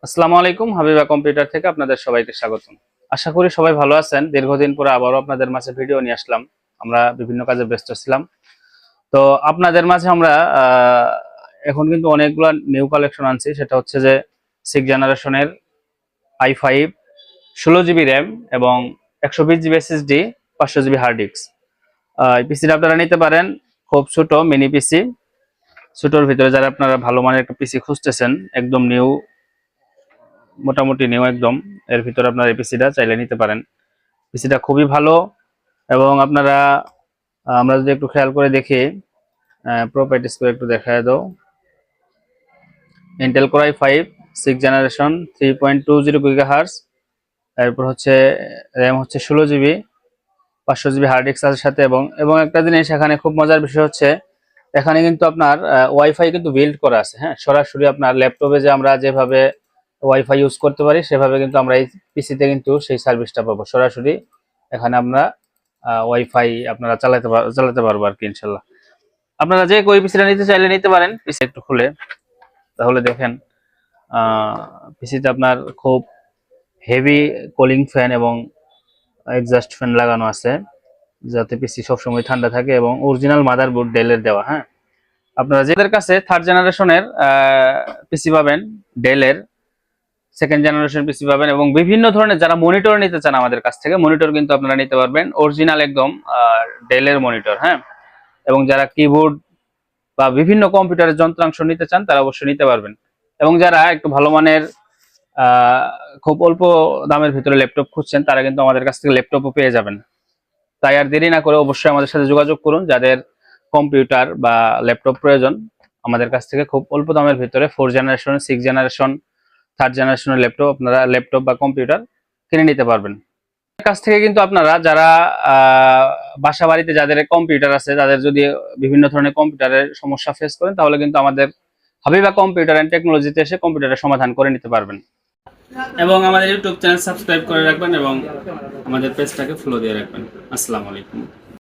আসসালামু আলাইকুম, হাবিবা কম্পিউটার থেকে আপনাদের সবাইকে স্বাগতম। আশা করি সবাই ভালো আছেন। দীর্ঘদিন পরে আবারও আপনাদের মাঝে ভিডিও নিয়ে আসলাম। আমরা বিভিন্ন কাজে ব্যস্ত ছিলাম, তো আপনাদের মাঝে আমরা এখন কিন্তু অনেকগুলো নিউ কালেকশন আনছি। সেটা হচ্ছে যে 6 জেনারেশনের i5 16 জিবি র্যাম এবং 120 GB SSD 500 GB hard disk. এই পিসিটা আপনারা নিতে পারেন। খুব ছোট মিনি পিসি, ছোটোর ভিতরে যারা আপনারা ভালো মানের একটা পিসি খুঁজতেছেন, একদম নিউ, মোটামুটি নিউ একদম, এর ভিতরে আপনার এই পিসিটা চাইলে নিতে পারেন। পিসিটা খুবই ভালো এবং আপনারা আমরা যদি একটু খেয়াল করে দেখি, প্রপার্টিস করে একটু দেখায় দাও। Intel core i5 6 generation 3.20 GHz, এরপর হচ্ছে র্যাম হচ্ছে 16 জিবি, 500 জিবি হার্ড ডিস্ক আছে সাথে। এবং এবং একটা জিনিস এখানে খুব মজার বিষয় হচ্ছে, এখানে কিন্তু আপনার ওয়াইফাই কিন্তু বিল্ড করা আছে। হ্যাঁ, সরাসরি আপনার ল্যাপটপে যে আমরা যেভাবে ওয়াইফাই ইউজ করতে পারি, সেভাবে কিন্তু আমরা এই পিসিতে কিন্তু সেই সার্ভিসটা পাবো সরাসরি। এখানে আমরা ওয়াইফাই আপনারা চালাতে পারবো আর কি, ইনশাল্লাহ। আপনারা যে ওই পিসিটা নিতে চাইলে নিতে পারেন। পিসি একটু খুলে তাহলে দেখেন, পিসিতে আপনার খুব হেভি কুলিং ফ্যান এবং এক্সস্ট ফ্যান লাগানো আছে, যাতে পিসি সবসময় ঠান্ডা থাকে, এবং অরিজিনাল মাদারবোর্ড ডেলের দেওয়া। হ্যাঁ, আপনারা যাদের কাছে 3rd জেনারেশনের পিসি পাবেন, ডেলের 2nd জেনারেশন পিসি পাবেন, এবং বিভিন্ন ধরনের যারা মনিটর নিতে চান আমাদের কাছ থেকে, মনিটর কিন্তু আপনারা নিতে পারবেন অরিজিনাল একদম ডেলের মনিটর। হ্যাঁ, এবং যারা কিবোর্ড বা বিভিন্ন কম্পিউটারের যন্ত্রাংশ নিতে চান, তারা অবশ্যই নিতে পারবেন। এবং যারা একটু ভালো মানের খুব অল্প দামের ভিতরে ল্যাপটপ খুঁজছেন, তারা কিন্তু আমাদের কাছ থেকে ল্যাপটপও পেয়ে যাবেন। তাই আর দেরি না করে অবশ্যই আমাদের সাথে যোগাযোগ করুন। যাদের কম্পিউটার বা ল্যাপটপ প্রয়োজন, আমাদের কাছ থেকে খুব অল্প দামের ভিতরে 4 জেনারেশন, 6 জেনারেশন, 3rd জেনারেশনের ল্যাপটপ বা কম্পিউটার কিনে নিতে পারবেন। কাছ থেকে কিন্তু আপনারা যারা বাসা বাড়িতে যাদের কম্পিউটার আছে, তাদের যদি বিভিন্ন ধরনের কম্পিউটারের সমস্যা ফেস করেন, তাহলে কিন্তু আমাদের হাবিবা কম্পিউটার এন্ড টেকনোলজিতে এসে কম্পিউটারের সমাধান করে নিতে পারবেন। এবং আমাদের ইউটিউব চ্যানেল সাবস্ক্রাইব করে রাখবেন এবং আমাদের পেজটাকে ফলো দিয়ে রাখবেন। আসসালামু আলাইকুম।